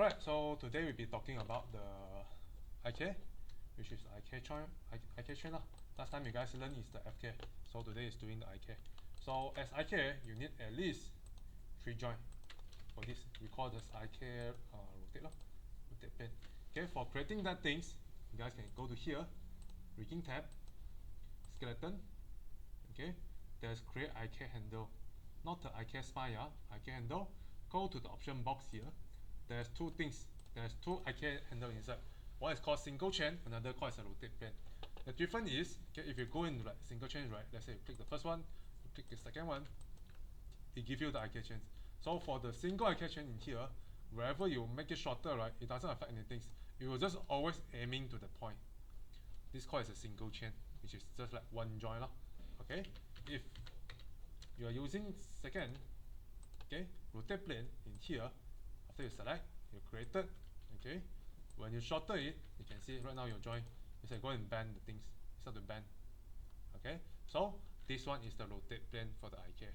Alright, so today we'll be talking about the IK, which is IK chain lah. Last time you guys learned is the FK, so today is doing the IK. So as IK, you need at least 3 joint for this. We call this IK rotate plane. Okay, for creating that things, you guys can go to here, rigging tab, skeleton. Okay, there's create IK handle, not the IK spine, IK handle. Go to the option box here. There's two things. There's two IK handle inside. One is called single chain, another called a rotate plane. The difference is, okay, if you go into like single chain, right? Let's say you click the first one, you click the second one, it gives you the IK chains. So for the single IK chain in here, wherever you make it shorter, right, it doesn't affect anything. It will just always aiming to the point. This called is a single chain, which is just like one joint lah. Okay, if you are using second, okay, rotate plane in here. After you select, you create it. Okay, when you shorten it, you can see right now your joint. You say go and bend the things. Start to bend. Okay, so this one is the rotate plane for the IK.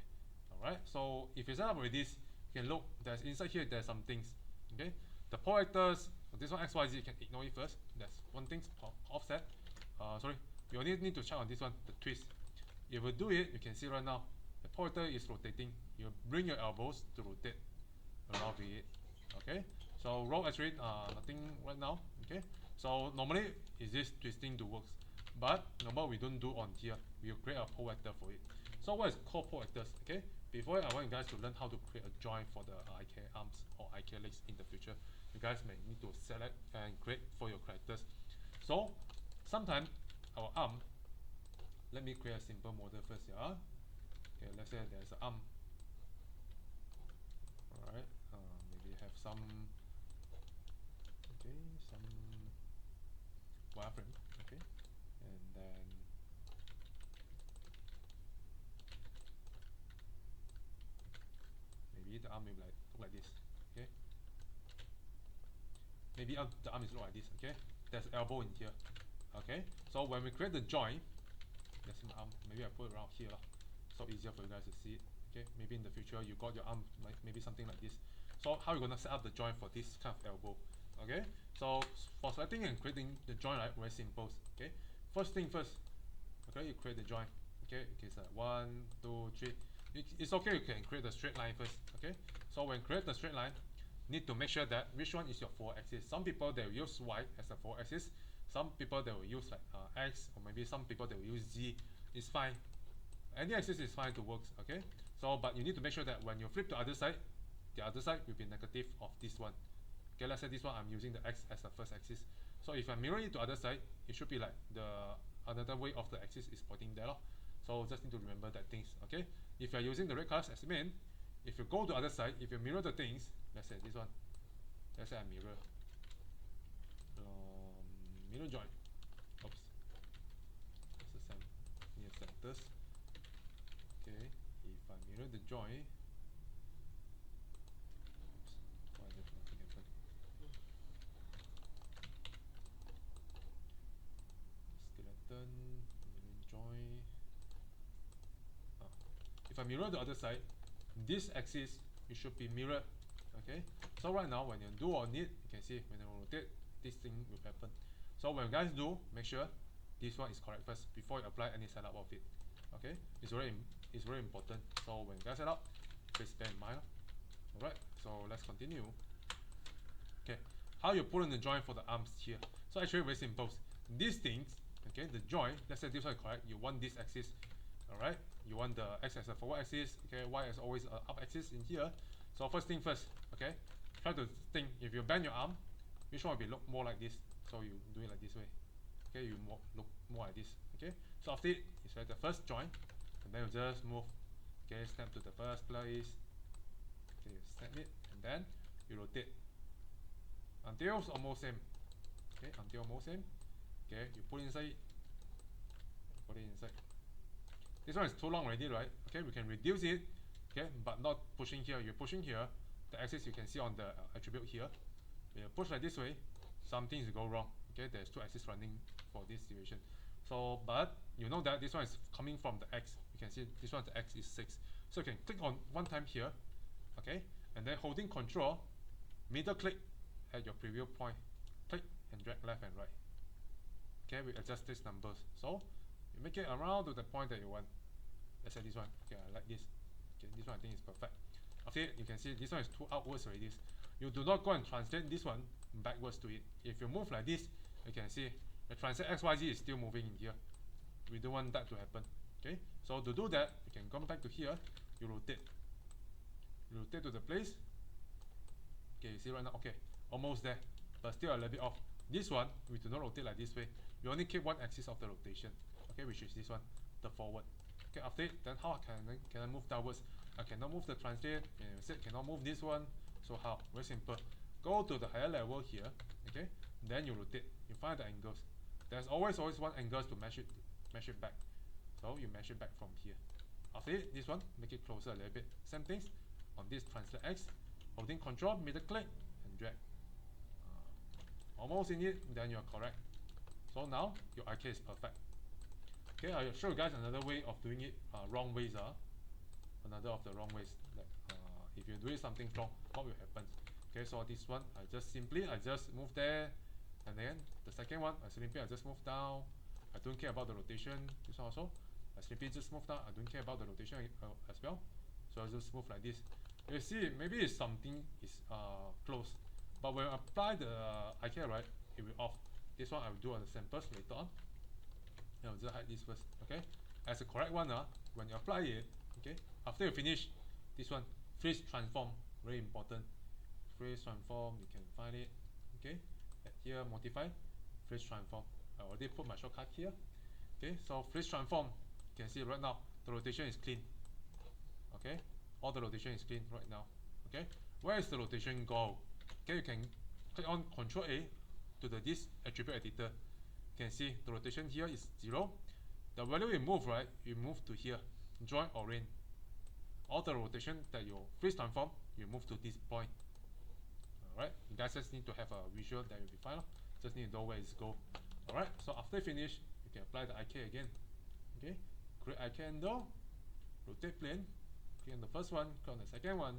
Alright, so if you set up with this, you can look. There's inside here. There's some things. Okay, the pole vectors. This one XYZ. You can ignore it first. There's one thing offset. Sorry, you only need to check on this one, the twist. If you do it, you can see right now the pole vector is rotating. You bring your elbows to rotate around with it. Okay, so roll actually nothing right now. Okay, so normally is this twisting to works, but normal we don't do on here. We'll create a pole vector for it. So what is called pole vectors? Okay, before I want you guys to learn how to create a joint for the IK arms or IK legs in the future, you guys may need to select and create for your characters. So sometimes our arm, let me create a simple model first. Yeah. Okay, let's say there's an arm. Alright, maybe have some, okay, some wireframe, okay, and then maybe the arm will look like this, okay. Maybe the arm is look like this, okay. There's elbow in here, okay. So when we create the joint, there's my arm. Maybe I put it around here, so easier for you guys to see it. Okay, maybe in the future you got your arm like maybe something like this. So how are you gonna set up the joint for this kind of elbow? Okay, so for selecting and creating the joint, right, very simple. Okay, first thing first. Okay, you create the joint. Okay, it's like 1, 2, 3. It's okay. You can create the straight line first. Okay, so when create the straight line, need to make sure that which one is your 4 axis. Some people they will use Y as a 4 axis. Some people they will use like X, or maybe some people they will use Z. It's fine. Any axis is fine to work, okay? So, but you need to make sure that when you flip to the other side will be negative of this one. Okay, let's say this one I'm using the X as the first axis. So if I mirror it to other side, it should be like the another way of the axis is pointing there. So just need to remember that things, okay? If you're using the red colors as main, if you go to the other side, if you mirror the things, let's say this one, let's say I mirror joint. Oops. It's the same near centers. Okay, if I mirror the joint, oops, why did nothing happen? Skeleton, mirror joint. If I mirror the other side, this axis it should be mirrored. Okay, so right now when you do on it, you can see when I rotate, this thing will happen. So when you guys do, make sure this one is correct first before you apply any setup of it. Okay, it's very important. So when you guys set up, please bear in mind. Alright, so let's continue. Okay, how you put in the joint for the arms here. So actually very simple. These things, okay, the joint, let's say this one is correct, you want this axis. Alright, you want the X as a forward axis, okay, Y as always a up axis in here. So first thing first, okay, try to think if you bend your arm, which one will look more like this. So you do it like this way. Okay, you look more like this. Okay, so after it, you select the first joint, and then you just move. Okay, snap to the first place. Okay, you snap it, and then you rotate until it's almost same. Okay, until almost same. Okay, you put it inside. Put it inside. This one is too long already, right? Okay, we can reduce it. Okay, but not pushing here. You're pushing here. The axis you can see on the attribute here. When you push like this way, some things go wrong. Okay, there's 2 axes running for this situation. So, but you know that this one is coming from the X. You can see this one, the X is 6. So you can click on one time here, okay, and then holding Control, middle click, at your preview point, click and drag left and right. Okay, we adjust these numbers. So you make it around to the point that you want. Let's say this one. Okay, I like this. Okay, this one I think is perfect. Okay, you can see this one is too outwards already. You do not go and translate this one backwards to it. If you move like this, you can see the translate XYZ is still moving in here. We don't want that to happen. Okay, so to do that, you can come back to here, you rotate. You rotate to the place. Okay, you see right now, okay, almost there, but still a little bit off. This one, we do not rotate like this way. We only keep one axis of the rotation, okay, which is this one, the forward. Okay, after it, then how can I move downwards? I cannot move the translate, and you said cannot move this one. So how? Very simple. Go to the higher level here, okay, then you rotate. You find the angles. There's always one angle to match it back. So you measure back from here. After it, this one, make it closer a little bit. Same things on this translate X, holding control, middle click, and drag. Almost in it, then you're correct. So now your IK is perfect. Okay, I'll show you guys another way of doing it wrong ways. Another of the wrong ways. Like, if you do something wrong, what will happen? Okay, so this one, I just move there, and then the second one, I just move down. I don't care about the rotation. This one also, I simply just move down. I don't care about the rotation as well. So I just move like this. You see, maybe it's something is close, but when I apply the IK, right, it will off. This one I will do on the samples later on. I'll just hide this first. Okay, as a correct one, when you apply it, okay, after you finish, this one freeze transform, very important. Freeze transform, you can find it. Okay, at here modify, freeze transform. I already put my shortcut here. Okay, so freeze transform, you can see right now the rotation is clean. Okay, all the rotation is clean right now. Okay, where is the rotation go? Okay, you can click on Ctrl A to this attribute editor. You can see the rotation here is 0. The value you move, right, you move to here, join or ring. All the rotation that you freeze transform, you move to this point. Alright, you guys just need to have a visual that will be fine. Just need to know where it's go. Alright, so after you finish, you can apply the IK again. Okay, create IK handle, rotate plane, click on the first one, click on the second one.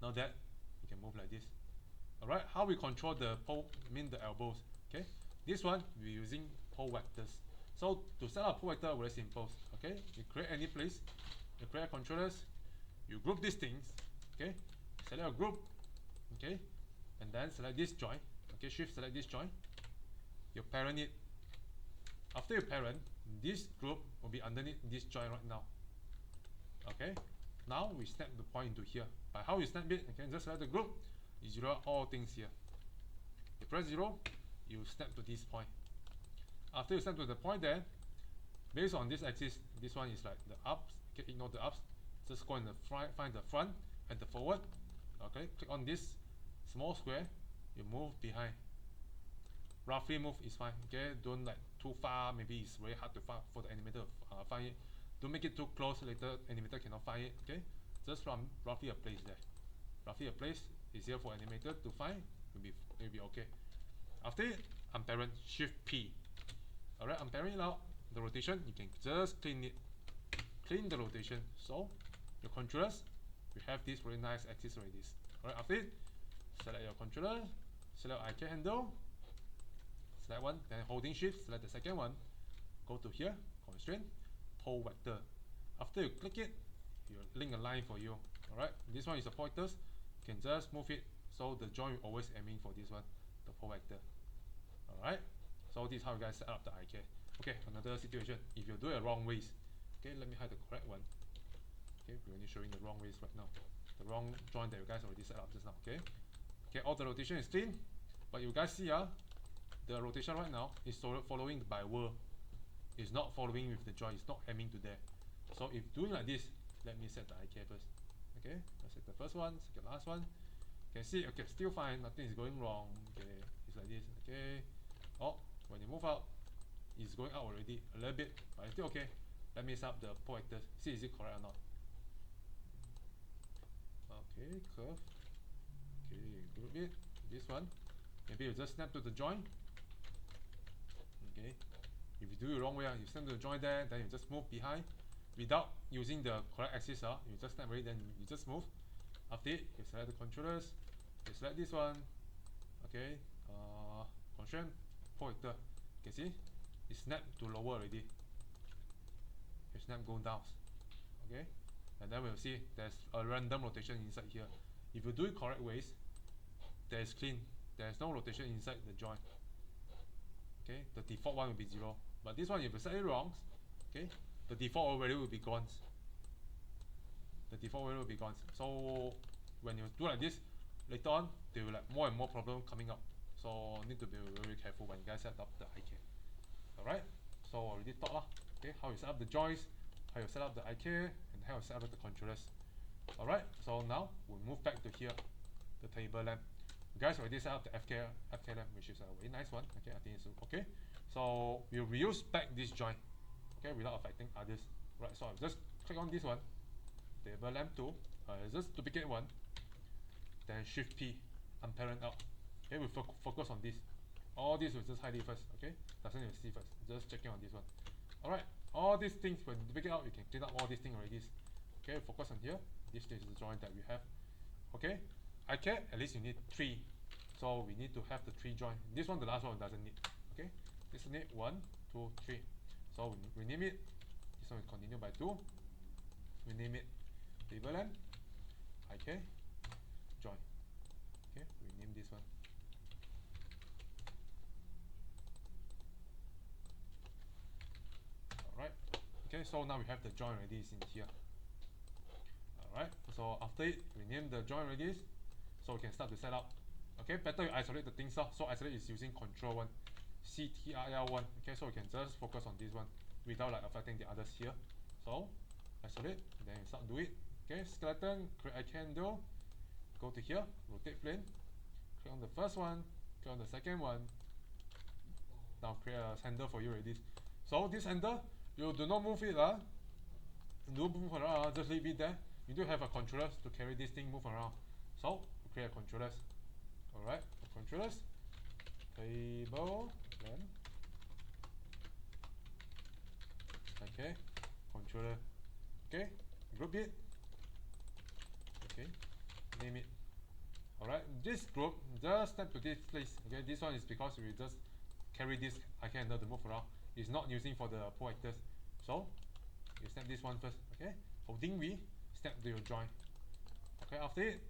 Now that you can move like this. Alright, how we control the pole, the elbows. Okay, this one we're using pole vectors. So to set up pole vector, very simple. Okay, you create any place, you create controllers, you group these things. Okay, select a group. Okay, and then select this joint. Okay, shift select this joint. You parent it. After you parent, this group will be underneath this joint right now. Okay, now we snap the point into here. By how you snap it, you can just select the group, you zero out all things here. You press 0, you snap to this point. After you snap to the point there, based on this axis, this one is like the ups. Okay, ignore the ups. Just go in the front, find the front and the forward. Okay, click on this small square, you move behind. Roughly move is fine. Okay, don't like too far, maybe it's very hard to find for the animator to find it. Don't make it too close, later animator cannot find it. Okay, just from roughly a place there. Roughly a place is here for animator to find, will be okay. After it, unparent, shift P. Alright, unparent now, the rotation, you can just clean it. Clean the rotation. So your controllers, we have this very nice axis already. Alright, after it, select your controller, select IK handle, select one, then holding shift, select the second one, go to here, constraint, pole vector. After you click it, you link a line for you. Alright, this one is a pointers, you can just move it so the joint will always aiming for this one, the pole vector. Alright, so this is how you guys set up the IK. Okay, another situation, if you do it wrong ways. Okay, let me hide the correct one. Okay, we're only showing the wrong ways right now. The wrong joint that you guys already set up just now. Okay, all the rotation is clean, but you guys see the rotation right now is following by whirl. It's not following with the joint, it's not aiming to there. So if doing like this, let me set the IK first. Okay, let's set the first one, second last one. You can see, okay, still fine, nothing is going wrong. Okay, it's like this. Okay, oh, when you move out, it's going out already a little bit, but it's still okay. Let me set up the pole vectors, see is it correct or not. Okay, curve. Okay, group it. This one, maybe you just snap to the joint. Okay, if you do it the wrong way, you snap to the joint there, then you just move behind without using the correct axis. You just snap right, then you just move. After it, you select the controllers, you select this one, Okay, constraint pointer. You can see it snapped to lower already. It snapped go down. Okay, and then we'll see there's a random rotation inside here. If you do it correct ways, there's clean. There's no rotation inside the joint. Okay, the default one will be 0. But this one, if you set it wrong, okay, the default value will be gone. The default value will be gone. So when you do like this, later on there will like more and more problem coming up. So need to be very careful when you guys set up the IK. Alright, so already taught lah. Okay, how you set up the joints, how you set up the IK, and how you set up the controllers. Alright, so now we'll move back to here, the tableLamp. You guys already set up the FK lamp, which is a very nice one. Okay, I think it's okay. So we'll reuse back this joint, okay, without affecting others. Right, so I'll just click on this one, tableLamp 2, just duplicate one, then Shift P, unparent out. Okay, we'll focus on this. All this will just hide it first, okay? Doesn't need to see first. Just checking on this one. Alright, all these things, when you duplicate out, you can clean up all these things already. Okay, focus on here. This is the joint that we have. Okay, IK, at least you need 3. So we need to have the 3 joint. This one, the last one, doesn't need. Okay, this need 1, 2, 3. So we rename it. This one will continue by 2. We name it tableLamp, IK, joint. Okay, we name this one. Alright, okay, so now we have the joint already in here. Alright, so after it, we name the joint already, so we can start to set up. Okay, better you isolate the things up. So isolate is using control 1, CTRL1. Okay, so we can just focus on this one without like affecting the others here. So isolate, then you start do it. Okay, skeleton, create IK handle, go to here, rotate plane, click on the first one, click on the second one. Now create a handle for you already. So this handle, you do not move it, don't move around, just leave it there. You do have a controller to carry this thing move around. So create a controllers. Alright, controllers, tableLamp, okay, controller, okay, group it, okay, name it. Alright, this group just step to this place. Okay, this one is because we just carry this IK handle to move around. It's not using for the pole actors. So you snap this one first. Okay, holding V, snap to your joint. Okay, after it,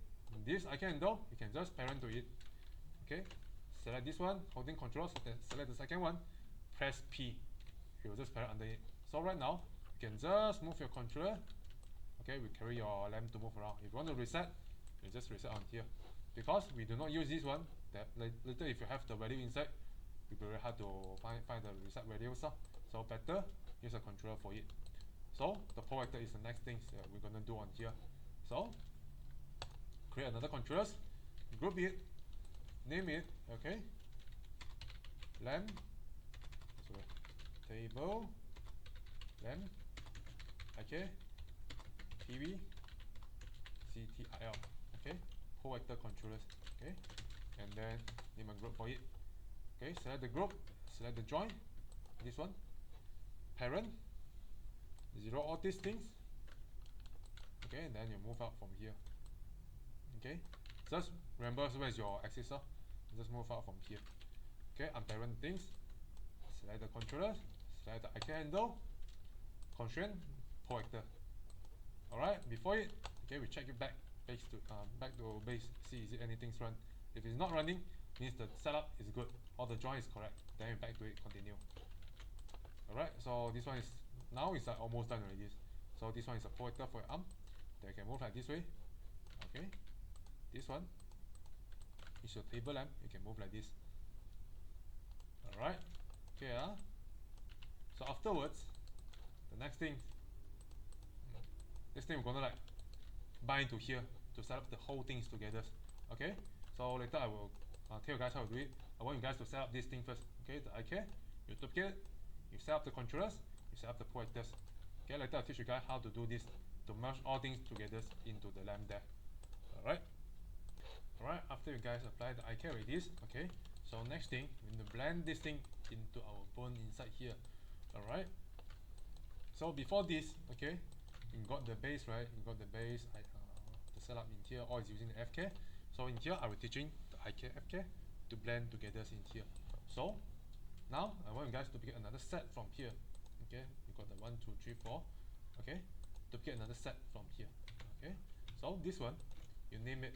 this IK handle, you can just parent to it. Okay, select this one, holding control, select the second one, press P. It will just parent under it. So right now, you can just move your controller. Okay, we carry your lamp to move around. If you want to reset, you just reset on here. Because we do not use this one, that later if you have the value inside, it will be very hard to find the reset values. So better use a controller for it. So the pole actor is the next thing that we're gonna do on here. So create another controllers, group it, name it, okay, lamp, sorry, tableLamp, okay, TV, CTRL, okay, pole actor controllers, okay, and then name a group for it. Okay, select the group, select the joint, this one, parent, 0 all these things. Okay, and then you move out from here. Okay, just remember where's your axis, just move out from here. Okay, unparent things, select the controller, select the IK handle, constraint, pole actor. Alright, before it, okay, we check it back to base, see is it anything's run. If it's not running, means the setup is good, all the joint is correct. Then we back to it, continue. Alright, so this one is now it's like almost done already. So this one is a pole actor for your arm. Then you can move like this way. Okay, this one is your tableLamp. You can move like this. Alright, okay. So afterwards, the next thing, this thing we're gonna like bind to here to set up the whole things together. Okay, so later I will tell you guys how to do it. I want you guys to set up this thing first. Okay, the IK, you duplicate it, you set up the controllers, you set up the pole actors. Okay, later I'll teach you guys how to do this to merge all things together into the lamp there. Alright. Alright, after you guys apply the IK with this, okay, so next thing, we need to blend this thing into our bone inside here. Alright. So before this, okay, you got the base, right? You got the base, the setup in here, all is using the FK. So in here, I will teaching the IKFK to blend together in here. So now I want you guys to pick another set from here. Okay, you got the 1, 2, 3, 4. Okay, to pick another set from here. Okay, so this one you name it.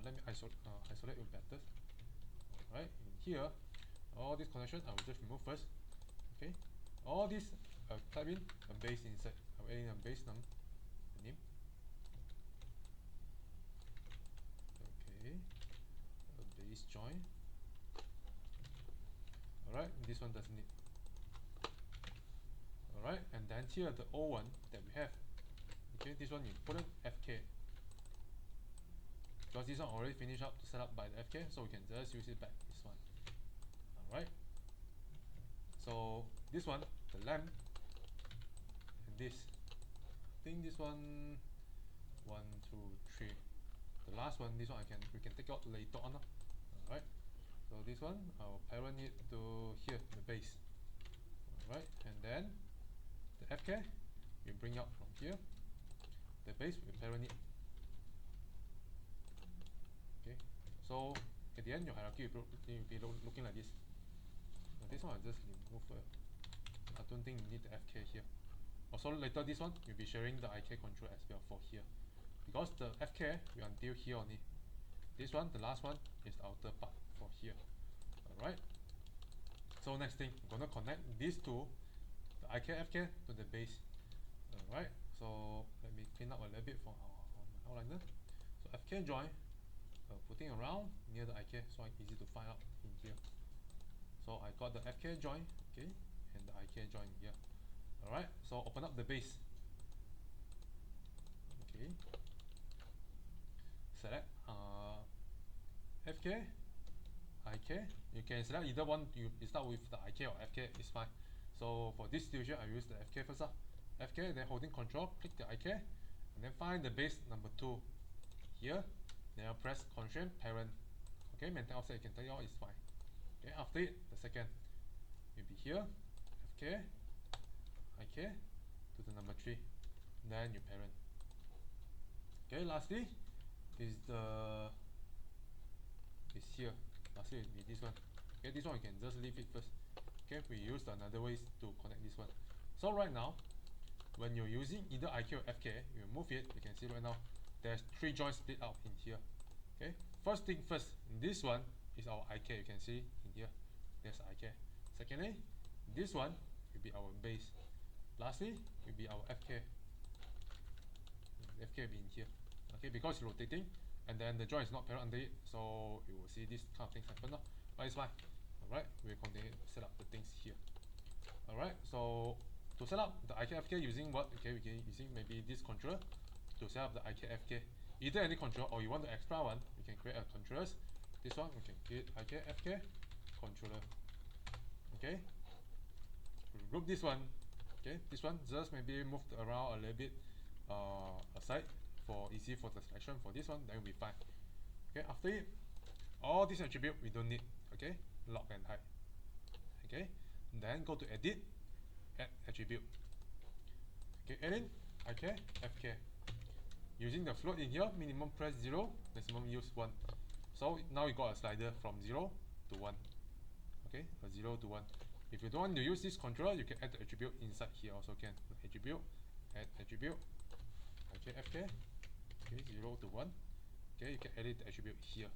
Let me isolate it better. Right, in here, all this connection I will just remove first. Okay, all this type in a base inside. I will add in a base name. Okay, a base join. Alright, this one doesn't need. Alright, and then here the old one that we have. Okay, this one you put in FK. Because this one already finished up to set up by the FK, so we can just use it back, this one. Alright. So this one, the lamp, and this. I think this one 1, 2, 3. The last one, this one we can take out later on. Alright. So this one I'll parent it to here, the base. Alright, and then the FK we bring out from here. The base we parent it. Okay, so at the end your hierarchy will be looking like this. Now this one I'll just remove. I don't think you need the FK here. Also later this one you'll be sharing the IK control as well for here. Because the FK we until here only. This one, the last one, is the outer part for here. Alright. So next thing, I'm gonna connect these two, the IKFK to the base. Alright. So let me clean up a little bit for my outliner. So FK join, putting around near the IK, so it's easy to find out in here. So I got the FK join, okay, and the IK join here. Alright. So open up the base. Okay. Select FK, IK. You can select either one. You start with the IK or FK, it's fine. So for this situation, I use the FK first. FK, then holding control, click the IK, and then find the base number 2 here. Then I'll press constraint parent. Okay, maintain offset, you can take it out, it's fine. Okay, after it, the second will be here, FK, IK to the number 3. Then you parent. Okay, lastly is here. Lastly will be this one. Okay, this one you can just leave it first. Okay, we use another ways to connect this one. So right now, when you're using either IK or FK, you move it, you can see right now there's 3 joints split out in here. Okay, first thing first, this one is our IK, you can see in here. There's IK. Secondly, this one will be our base. Lastly, will be our FK. FK will be in here. Okay, because it's rotating and then the joint is not parent under it, so you will see this kind of things happen. But it's fine. Alright, we'll continue to set up the things here. Alright, so to set up the IKFK using what? Okay, we can using maybe this controller to set up the IKFK. Either any controller or you want the extra one, you can create a controllers. This one we can create IKFK controller. Okay, group this one. Okay, this one just maybe moved around a little bit aside for easy for the selection. For this one, then will be fine. Okay, after it, all these attribute we don't need. Okay, lock and hide. Okay, then go to edit, add attribute. Okay, add in IK, FK. Using the float in here, minimum press 0, maximum use 1. So now we got a slider from 0 to 1. Okay, a 0 to 1. If you don't want to use this controller, you can add the attribute inside here also can. Attribute, add attribute, IK, FK. Okay, 0 to 1. Okay, you can edit the attribute here.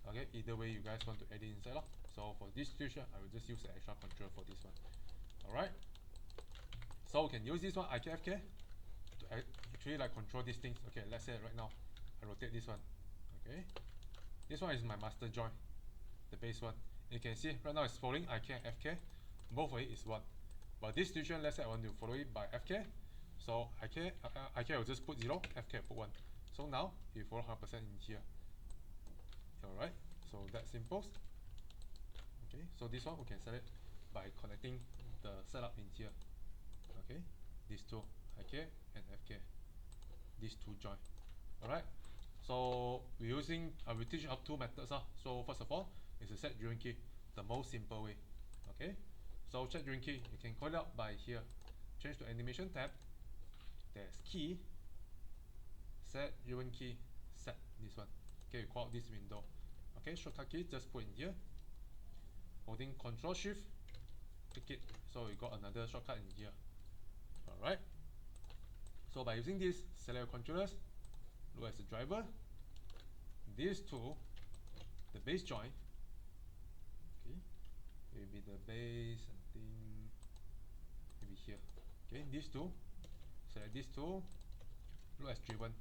Okay, either way you guys want to edit inside. So for this situation, I will just use the extra control for this one. Alright. So we can use this one, IKFK, to actually like control these things. Okay, let's say right now, I rotate this one. Okay. This one is my master joint, the base one. You can see right now it's following IK and FK. Both of it is 1. But this situation, let's say I want to follow it by FK. So IK will just put 0, FK put 1. So now you follow 100% in here. Alright, so that's simple. Okay, so this one we can set it by connecting the setup in here. Okay, these two, IK and FK. These two join. Alright, so we're using, we teach up 2 methods. So first of all, is to set driven key, the most simple way. Okay, so set driven key, you can call it out by here. Change to animation tab. There's key, set driven key, set this one. Okay, we call out this window. Okay, shortcut key just put in here. Holding Control Shift, click it. So we got another shortcut in here. Alright. So by using this, select your controllers, look as the driver. These two, the base joint. Okay, maybe the base, I think maybe here. Okay, these two, select these two, look as driven.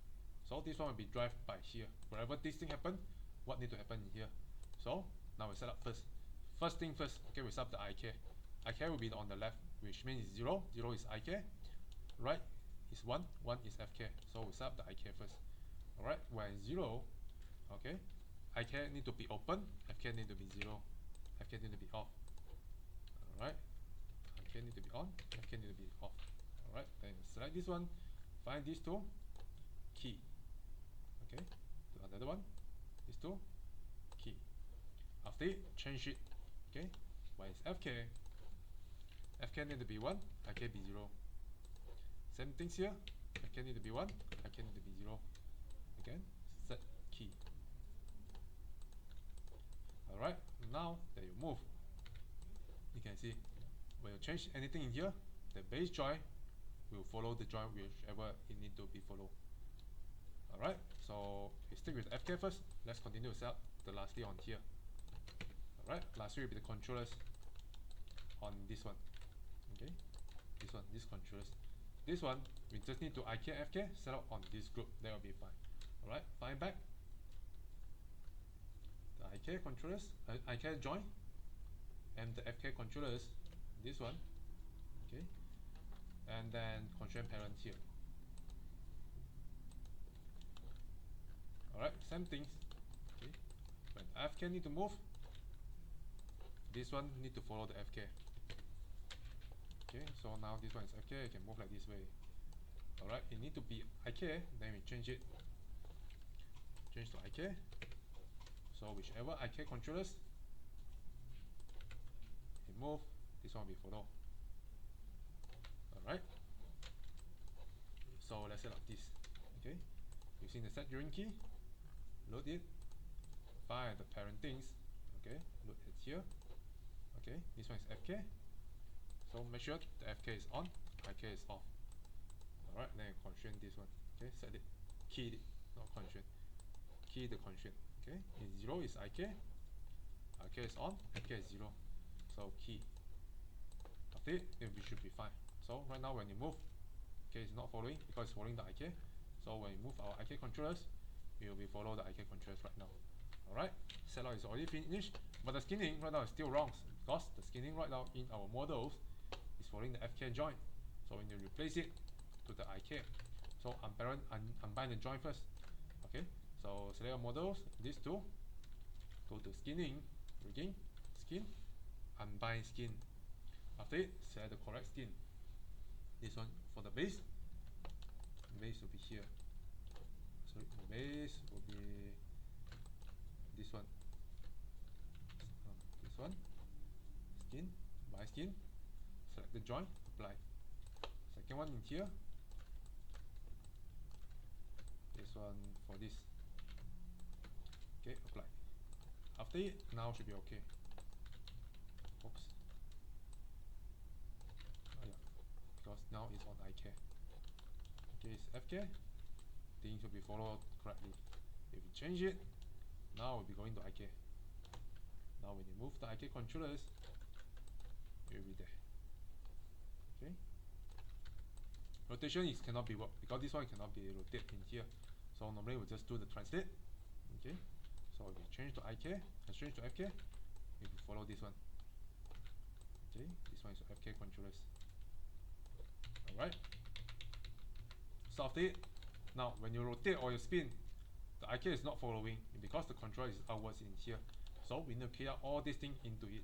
So this one will be drive by here. Wherever this thing happen, what need to happen in here? So now we set up first. First thing first, okay, we set up the IK. IK will be on the left, which means 0. 0 is IK. Right is 1. 1 is FK. So we set up the IK first. Alright, when 0, okay, IK need to be open, FK need to be 0. FK need to be off. Alright, IK need to be on, FK need to be off. Alright, then select this one, find these two, key. Okay, do another one, these two, key. After it, change it. Okay, when it's FK, FK need to be 1, IK be 0. Same things here, IK need to be 1, IK need to be 0. Again, set key. Alright, now that you move, you can see when you change anything in here, the base joint will follow the joint whichever it need to be followed. Alright, so we stick with FK first. Let's continue to set up the lastly on here. Alright, lastly will be the controllers on this one. Okay, this one, this controllers. This one, we just need to IKFK set up on this group, that will be fine. Alright, find back the IK controllers, IK join, and the FK controllers, this one, okay, and then constraint parent here. Alright, same things. Okay, when FK need to move, this one need to follow the FK. Okay, so now this one is FK, it can move like this way. Alright, it need to be IK, then we change it. Change to IK. So whichever IK controllers it move, this one will be follow. Alright. So let's set up this. Okay. Using the set during key, load it, find the parent things. Okay, load it here. Okay, this one is FK. So make sure the FK is on, IK is off. Alright, then constraint this one. Okay, set it. Key it, not constraint. Key the constraint. Okay, in 0 is IK. IK is on, FK is 0. So key. After it, it should be fine. So right now when you move, okay, it's not following because it's following the IK. So when you move our IK controllers, we will be follow the IK controllers right now. Alright, setup is already finished, but the skinning right now is still wrong because the skinning right now in our models is following the FK joint. So we need to replace it to the IK. So unbind the joint first. Okay, so select your models, these two, go to skinning, again, skin, unbind skin. After it, select the correct skin. This one for the base will be here. So the base will be this one. This one, skin, bind skin, select the joint, apply. Second one in here. This one for this. Okay, apply. After it, now should be okay. Oops. Oh yeah, because now it's on IK. Okay, it's FK. Things will be followed correctly. If we change it, now we'll be going to IK. Now when you move the IK controllers, it will be there. Okay. Rotation is cannot be work because this one cannot be rotated in here. So normally we'll just do the translate. Okay. So if we change to IK and change to FK, we will follow this one. Okay, this one is FK controllers. Alright. So after it, now when you rotate or you spin, the IK is not following because the controller is outwards in here. So we need to clear all this thing into it.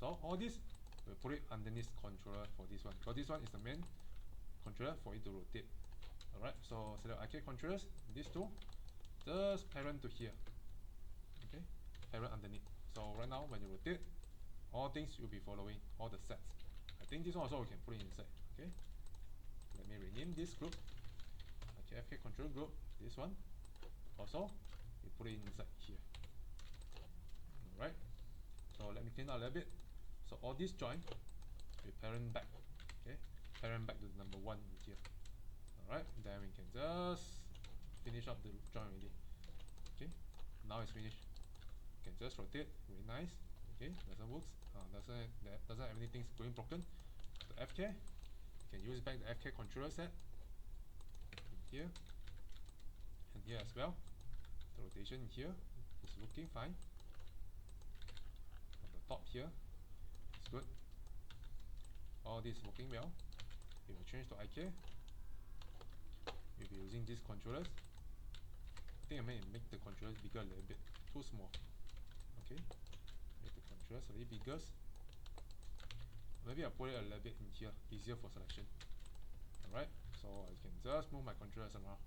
So all this, we'll put it underneath controller for this one. Because this one is the main controller for it to rotate. Alright, so select IK controllers, these two, just parent to here. Okay, parent underneath. So right now when you rotate, all things will be following, all the sets. I think this one also we can put it inside. Okay, let me rename this group. IKFK control group, this one. Also, we put it inside here. clean out a little bit. So all these join, we parent back. Okay, parent back to the number 1 in here. Alright, then we can just finish up the join already. Okay, now it's finished. You can just rotate, very nice. Okay, doesn't work. Doesn't have anything going broken. The FK, you can use back the FK controller set in here and here as well. The rotation here is working fine. On the top here, it's good. All this is working well. If we change to IK, we'll be using these controllers. I think I may make the controllers bigger a little bit, too small. Okay, make the controllers a little bigger. Maybe I'll put it a little bit in here, easier for selection. Alright, so I can just move my controllers around.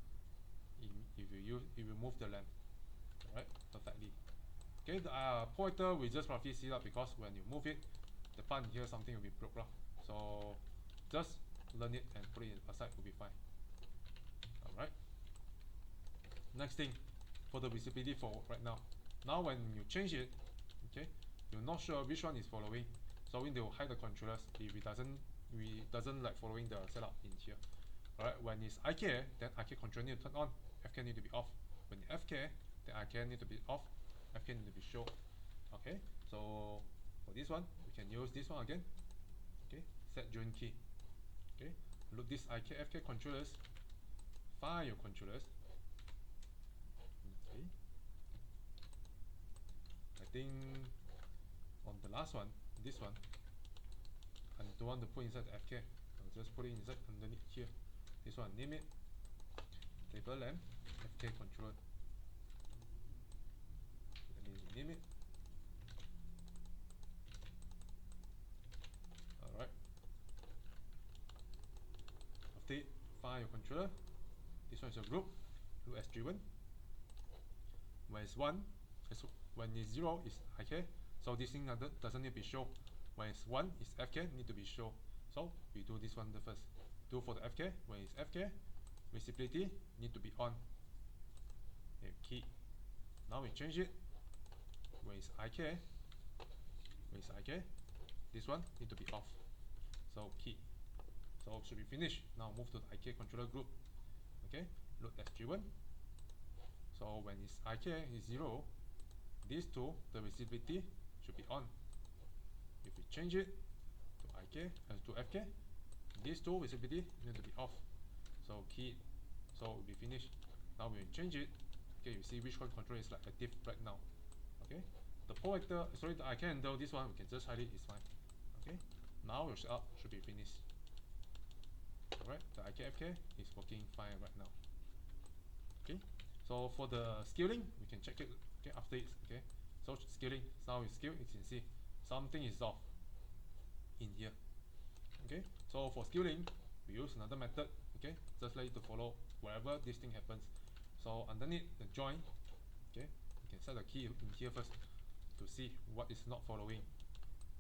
If you move the lamp, alright, perfectly. Okay, the pointer we just roughly see that because when you move it, the part in here something will be broke. So just learn it and put it aside will be fine. Alright. Next thing, for the visibility for right now. Now when you change it, okay, you're not sure which one is following. So we need to hide the controllers if it doesn't like following the setup in here. Alright, when it's IK, then IK control need to turn on, FK need to be off. When it's FK, then IK need to be off, FK need to be shown. Okay, so for this one, we can use this one again. Okay, set join key. Okay, look this IKFK controllers, find your controllers. Okay, I think on the last one, this one, I don't want to put inside the FK. I'll just put it inside underneath here. This one, name it tableLamp FK controller. Let me rename it. Alright. After it, find your controller. This one is your group. Look as driven. When it's 1, when it's 0, it's IK. So this thing doesn't need to be shown. When it's 1, it's FK, need to be shown. So we do this one first. Do for the FK. When it's FK, visibility need to be on. Okay, key. Now we change it. When it's IK, this one need to be off. So key. So should be finished. Now move to the IK controller group. Okay, look as driven. So when it's IK is 0, these two, the visibility should be on. If we change it to IK and to FK, these two visibility need to be off. So key. So it will be finished. Now we change it. Okay, you see which one control is like active right now. Okay, the pointer, sorry, the IK handle, this one we can just hide it, it's fine. Okay, now your setup should be finished. Alright, the IKFK is working fine right now. Okay, so for the scaling, we can check it. Okay, after it. Okay, so scaling, now we scale, you can see something is off in here. Okay, so for scaling, we use another method. Okay, just like to follow wherever this thing happens. So underneath the join, okay, you can set a key in here first to see what is not following.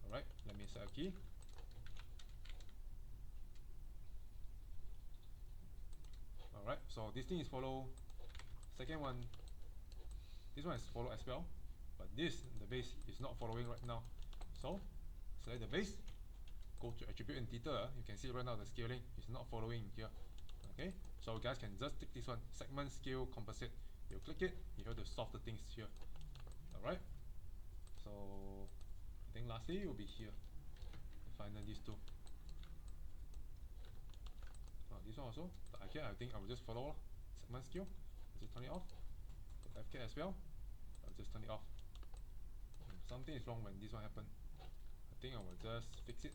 Alright, let me set a key. Alright, so this thing is follow. Second one, this one is follow as well, but this, the base, is not following right now. So select the base, go to attribute and detail. You can see right now the scaling is not following here. Okay, so you guys can just take this one, segment scale composite. You click it, you have to solve the things here. Alright, so I think lastly it will be here. Final these two. This one also, the IK, I think I will just follow segment scale. Just turn it off. The FK as well, I'll just turn it off. Something is wrong when this one happened. I think I will just fix it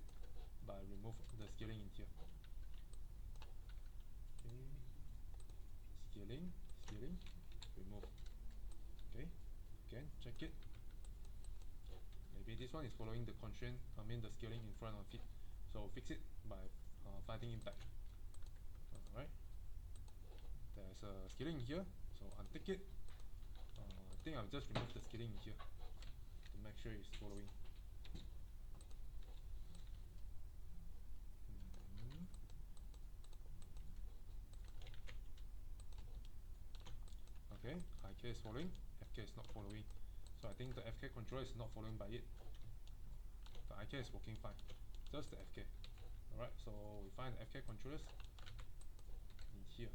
by remove the scaling in here. Okay, scaling, remove. Okay, again, check it. Maybe this one is following the constraint, the scaling in front of it. So fix it by finding it back. Alright, there's a scaling here, so untick it. I think I'll just remove the scaling here to make sure it's following. Okay, IK is following, FK is not following. So I think the FK controller is not following by it. the IK is working fine, just the FK. Alright, so we find the FK controllers in here.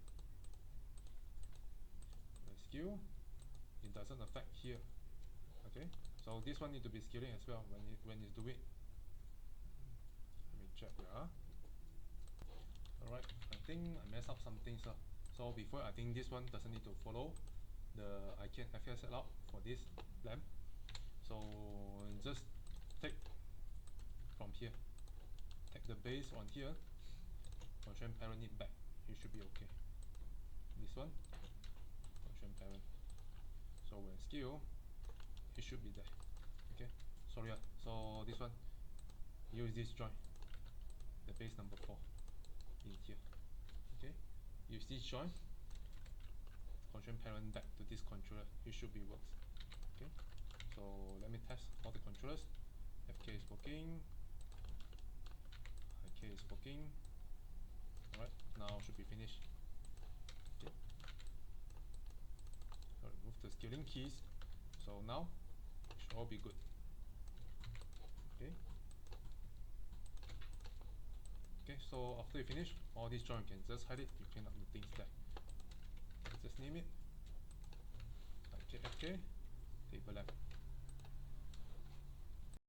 The skew, it doesn't affect here. Okay, so this one need to be scaling as well when it's doing. Let me check here. Alright, I think I messed up some things. So before, I think this one doesn't need to follow the IK FK setup for this lamp. So just take from here, take the base on here, constraint parent it back, it should be okay. This one, constraint parent. So when skew, it should be there. Okay, sorry, so this one, use this joint, the base number 4 in here. Okay, use this joint, constraint parent back to this controller, it should be works. Okay, so let me test all the controllers. FK is working, IK is working. Alright, now should be finished. Okay, so remove the scaling keys. So now it should all be good. Okay. Okay, so after you finish all these joints, you can just hide it. You clean up the things there. Just name it IKFK tableLamp.